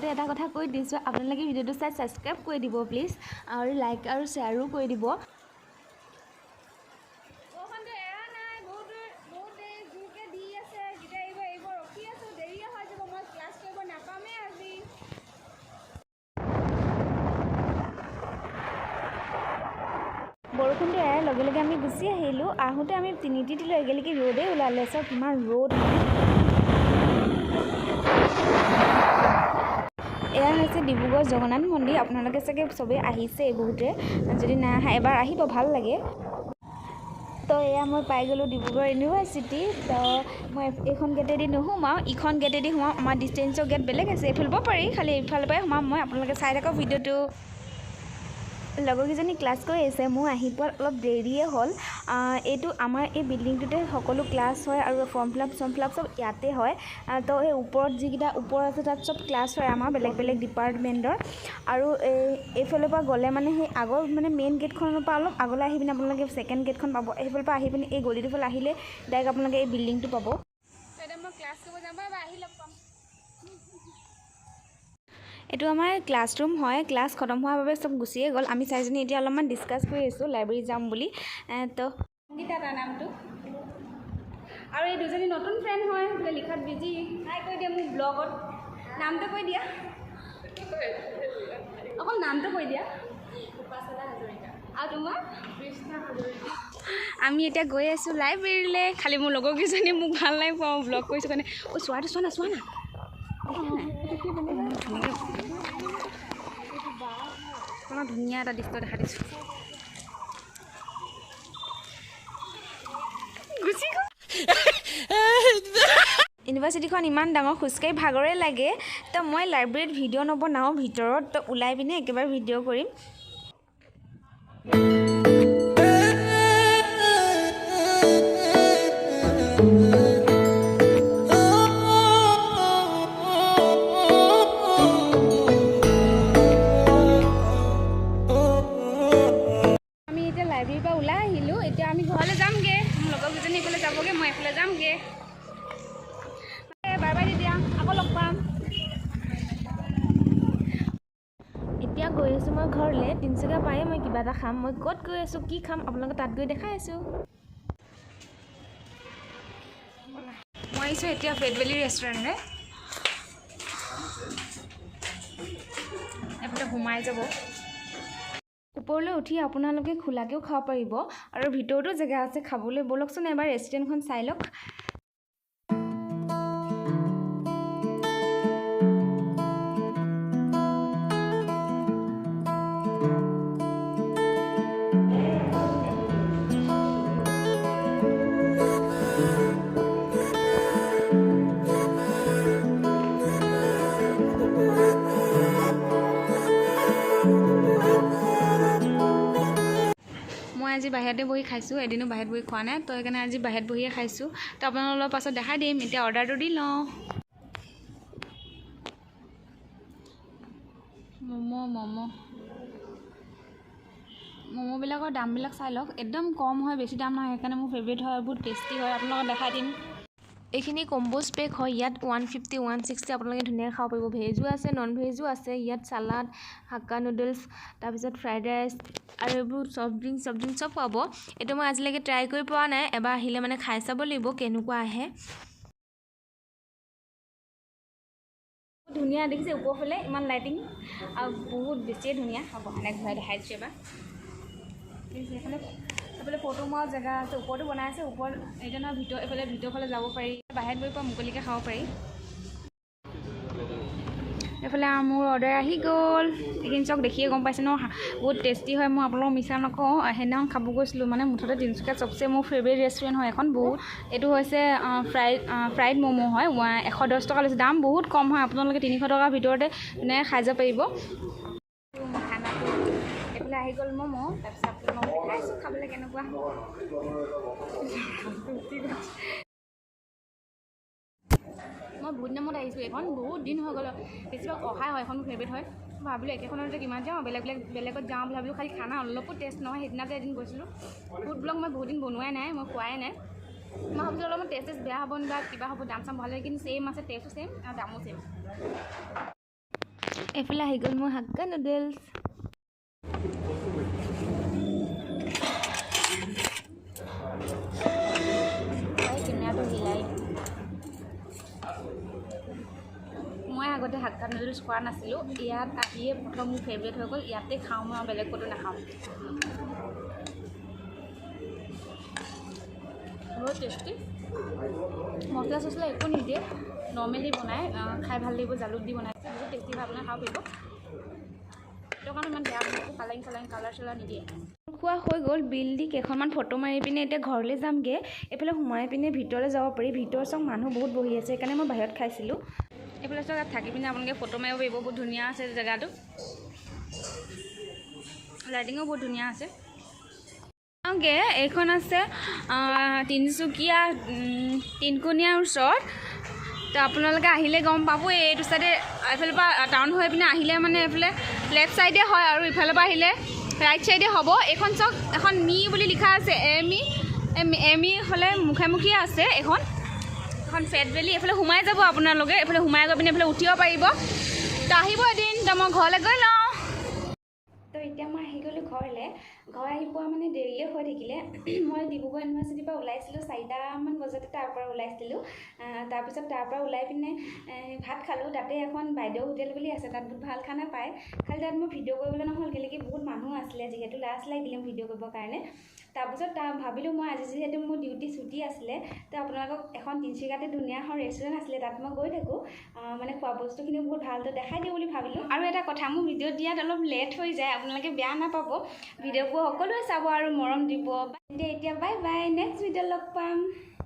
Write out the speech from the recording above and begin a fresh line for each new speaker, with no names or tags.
আগতে এটা কথা কৈ দিছোঁ, আপোনালোকে ভিডিঅ'টো চাই ছাবস্ক্ৰাইব কৰি দিব প্লিজ, আৰু লাইক আৰু শ্বেয়াৰো কৰি দিব। বৰষুণটো এৰাৰ লগে লগে আমি গুচি আহিলোঁ। আহোঁতে আমি তিনিটিলৈ একেলগে ৰ'দেই ওলালে। চাওক কিমান ৰ'দ। এয়া হৈছে ডিব্ৰুগড় জগন্নাথ মন্দিৰ। আপোনালোকে চাগে চবেই আহিছে, বহুতে যদি নাই আহা এবাৰ আহিব, ভাল লাগে। তো এয়া মই পাই গ'লোঁ ডিব্ৰুগড় ইউনিভাৰ্চিটি। তো মই এইখন গেটেদি নোসোমাওঁ, ইখন গেটেদি সোমাওঁ। আমাৰ ডিষ্টেঞ্চৰ গেট বেলেগ আছে, এইফাল পৰা পাৰি, খালি এইফালৰ পৰাই সোমাম মই। আপোনালোকে চাই থাকক ভিডিঅ'টো। লগৰকেইজনী ক্লাছ কৰি আছে, মোৰ আহি পোৱাত অলপ দেৰিয়ে হ'ল। এইটো আমাৰ এই বিল্ডিংটোতে সকলো ক্লাছ হয় আৰু ফৰ্ম ফিল আপ চব ইয়াতে হয়। তো এই ওপৰত যিকেইটা ওপৰ আছে তাত চব ক্লাছ হয় আমাৰ বেলেগ বেলেগ ডিপাৰ্টমেণ্টৰ। আৰু এইফালৰ পৰা গ'লে মানে সেই আগৰ মানে মেইন গেটখনৰ পৰা অলপ আগলৈ আহি পিনে আপোনালোকে ছেকেণ্ড গেটখন পাব। সেইফালৰ পৰা আহি পিনে এই গলিটোৰ ফালে আহিলে ডাইৰেক্ট আপোনালোকে এই বিল্ডিংটো পাব। মই ক্লাছ কৰিব যাম, আহি লগ পাম। এইটো আমাৰ ক্লাছৰুম হয়। ক্লাছ খতম হোৱাৰ বাবে চব গুচিয়ে গ'ল। আমি চাৰিজনী এতিয়া অলপমান ডিছকাছ কৰি আছোঁ লাইব্ৰেৰী যাম বুলি। তো সংগীতা তাৰ নামটো, আৰু এই দুজনী নতুন ফ্ৰেণ্ড হয়, বোলে লিখাত বিজি। হাই কৈ দিয়া মোৰ ব্লগত, নামটো কৈ দিয়া, অকল নামটো কৈ দিয়া। আৰু তোমাৰ? আমি এতিয়া গৈ আছোঁ লাইব্ৰেৰীলৈ। খালি মোৰ লগৰকেইজনী মোক ভাল নাই পাওঁ, ব্লগ কৰিছোঁ কাৰণে। চোৱাটো চোৱা না, চোৱা না, ধুনীয়া এটা দৃশ্য দেখা দিছোঁ। ইউনিভাৰ্চিটিখন ইমান ডাঙৰ, খোজকাঢ়ি ভাগৰে লাগে। তো মই লাইব্ৰেৰীত ভিডিঅ' নবনাওঁ ভিতৰত, তো ওলাই পিনে একেবাৰে ভিডিঅ' কৰিম। আমি এতিয়া লাইব্ৰেৰীৰ পৰা ওলাই আহিলোঁ। এতিয়া আমি ঘৰলৈ যামগৈ। মোৰ লগৰকেইজনী এইফালে যাবগৈ, মই এইফালে যামগৈ। বাই বাই দিয়া, আকৌ লগ পাম। এতিয়া গৈ আছোঁ মই ঘৰলৈ। তিনিচুকীয়া পায়ে মই কিবা এটা খাম। মই ক'ত গৈ আছোঁ, কি খাম, আপোনালোকে তাত গৈ দেখাই আছোঁ। মই আহিছোঁ এতিয়া ফেট ভেলী ৰেষ্টুৰেণ্টলৈ। এইফালে সোমাই যাব। ওপৰলৈ উঠি আপোনালোকে খোলাকৈও খাব পাৰিব, আৰু ভিতৰতো জেগা আছে খাবলৈ। ব'লকচোন এবাৰ ৰেষ্টুৰেণ্টখন চাই লওক। মই আজি বাহিৰতে বহি খাইছোঁ, এদিনো বাহিৰত বহি খোৱা নাই। তো সেইকাৰণে আজি বাহিৰত বহিয়ে খাইছোঁ। তো আপোনালোকৰ অলপ পাছত দেখাই দিম। এতিয়া অৰ্ডাৰটো দি লওঁ। ম'ম'বিলাকৰ দামবিলাক চাই লওক, একদম কম হয়, বেছি দাম নহয়। সেইকাৰণে মোৰ ফেভৰেট হয়, বহুত টেষ্টি হয়। আপোনালোকক দেখাই দিম। এইখিনি কম্বোজ পেক হয়। ইয়াত 150, 160 আপোনালোকে ধুনীয়াকৈ খাব পাৰিব। ভেজো আছে, নন ভেজো আছে। ইয়াত চালাড, হাক্কা নুডলছ, তাৰপিছত ফ্ৰাইড ৰাইচ আৰু এইবোৰ চফ্ট ড্ৰিংক চব পাব। এইটো মই আজিলৈকে ট্ৰাই কৰি পোৱা নাই, এবাৰ আহিলে মানে খাই চাব লাগিব কেনেকুৱা আহে। ধুনীয়া দেখিছে ওপৰফালে, ইমান লাইটিং আৰু বহুত বেছিয়ে ধুনীয়া। হ'ব এনে ঘূৰাই দেখাই দিছোঁ এবাৰ। এইফালে ফটো মৰা জেগা আছে, ওপৰতো বনাই আছে। ওপৰত এতিয়া নহয় এইফালে ভিতৰফালে যাব পাৰি, বাহিৰত বহি পৰা মুকলিকৈ খাব পাৰি। এইফালে মোৰ অৰ্ডাৰ আহি গ'ল। এইখিনি চক দেখিয়ে গম পাইছে ন, বহুত টেষ্টি হয়। মই আপোনালোকক মিছা নকওঁ, সেইদিনাখন খাব গৈছিলোঁ। মানে মুঠতে তিনিচুকীয়াত চবচে মোৰ ফেভৰেট ৰেষ্টুৰেণ্ট হয় এখন। বহুত এইটো হৈছে ফ্ৰাইড ম'ম' হয়। 110 টকা লৈছে, দাম বহুত কম হয়। আপোনালোকে 300 টকাৰ ভিতৰতে ধুনীয়াকৈ খাই যাব পাৰিব। খানাটো এইফালে আহি গ'ল ম'ম'। তাৰপিছত আপোনালোকক দেখাইছোঁ খাবলৈ কেনেকুৱা। মই বহুত দিনৰ মূৰত আহিছোঁ। এইখন বহুত দিন হৈ গ'ল, বেছিভাগ অহাই হয়। এখন মোৰ ফেভৰেট হয়। ভাবিলোঁ একেখনতে কিমান যাওঁ, বেলেগত যাওঁ বুলি ভাবিলোঁ। খালি খানা অলপো টেষ্ট নহয়। সেইদিনাতে এদিন গৈছিলোঁ। ফুড ব্লগ মই বহুত দিন বনোৱাই নাই, মই খোৱাই নাই। মই ভাবিছোঁ অলপমান টেষ্ট বেয়া হ'ব বা কিবা হ'ব, দাম চাম ভাল লাগে। কিন্তু ছেইম আছে, টেষ্টো ছেইম আৰু দামো ছেইম। এইফালে আহি গ'ল মোৰ হাক্কা নুডলছ। মই আগতে হাক্কা নুডলছ খোৱা নাছিলোঁ, ইয়াত আহিয়ে প্ৰথম মোৰ ফেভৰেট হৈ গ'ল। ইয়াতে খাওঁ মই, বেলেগ ক'তো নাখাওঁ। বহুত টেষ্টি, মছলা চছলা একো নিদিয়ে, নৰ্মেলি বনাই, খাই ভাল লাগিব। জালুক দি বনাইছে, বহুত টেষ্টি হয়, আপোনাৰ খাব পাৰিব। সেইটো কাৰণে ইমান বেয়া বনাইছোঁ, কালাৰিং কালাৰ চালাৰ নিদিয়ে। খোৱা হৈ গ'ল, বিল দি কেইখনমান ফটো মাৰি পিনে এতিয়া ঘৰলৈ যামগৈ। এইফালে সোমাই পিনে ভিতৰলৈ যাব পাৰি, ভিতৰত চব মানুহ বহুত বহি আছে, সেইকাৰণে মই বাহিৰত খাইছিলোঁ। এইফালে চব থাকি পিনে আপোনালোকে ফটো মাৰিব পাৰিব, বহুত ধুনীয়া আছে জেগাটো, লাইটিঙো বহুত ধুনীয়া আছে। এইখন আছে তিনিচুকীয়া তিনকুণীয়াৰ ওচৰত। তো আপোনালোকে আহিলে গম পাব, এইটো চাইডে এইফালৰ পৰা টাউন হৈ পিনে আহিলে মানে এইফালে লেফ্ট চাইডে হয়, আৰু ইফালৰ পৰা আহিলে ৰাইট চাইডে হ'ব। এইখন চাওক, এখন মি বুলি লিখা আছে, এম ই হ'লে মুখামুখিয়ে আছে এখন ফেট ভেলি। এইফালে সোমাই যাব আপোনালোকে, এইফালে সোমাই গৈ পিনে এইফালে উঠিব পাৰিব। তো আহিব এদিন, তো মই ঘৰলৈ গৈ লওঁ। তো এতিয়া মই আহি গ'লোঁ ঘৰলৈ। ঘৰ আহি পোৱা মানে দেৰিয়ে হৈ থাকিলে। মই ডিব্ৰুগড় ইউনিভাৰ্চিটিৰ পৰা ওলাইছিলোঁ 4টামান বজাতে, তাৰ পৰা ওলাইছিলোঁ। তাৰপিছত তাৰ পৰা ওলাই পিনে ভাত খালোঁ। তাতে এখন বাইদেউ হোটেল বুলি আছে, তাত বহুত ভাল খানা পায়। খালি তাত মই ভিডিঅ' কৰিবলৈ নহ'ল, কেলেকি বহুত মানুহ আছিলে, যিহেতু লাজ লাগিলে ভিডিঅ' কৰিবৰ কাৰণে। তাৰপিছত ভাবিলোঁ মই আজি যিহেতু মোৰ ডিউটি ছুটি আছিলে, তো আপোনালোকক এখন তিনিচুকীয়াতে ধুনীয়া এখন ৰেষ্টুৰেণ্ট আছিলে, তাত মই গৈ থাকোঁ। মানে খোৱা বস্তুখিনিও বহুত ভাল, তো দেখাই দিওঁ বুলি ভাবিলোঁ। আৰু এটা কথা, মোৰ ভিডিঅ' দিয়াত অলপ লেট হৈ যায়, আপোনালোকে বেয়া নাপাব। ভিডিঅ'বোৰ সকলোৱে চাব আৰু মৰম দিব। এতিয়া বাই বাই, নেক্সট ভিডিঅ' লগ পাম।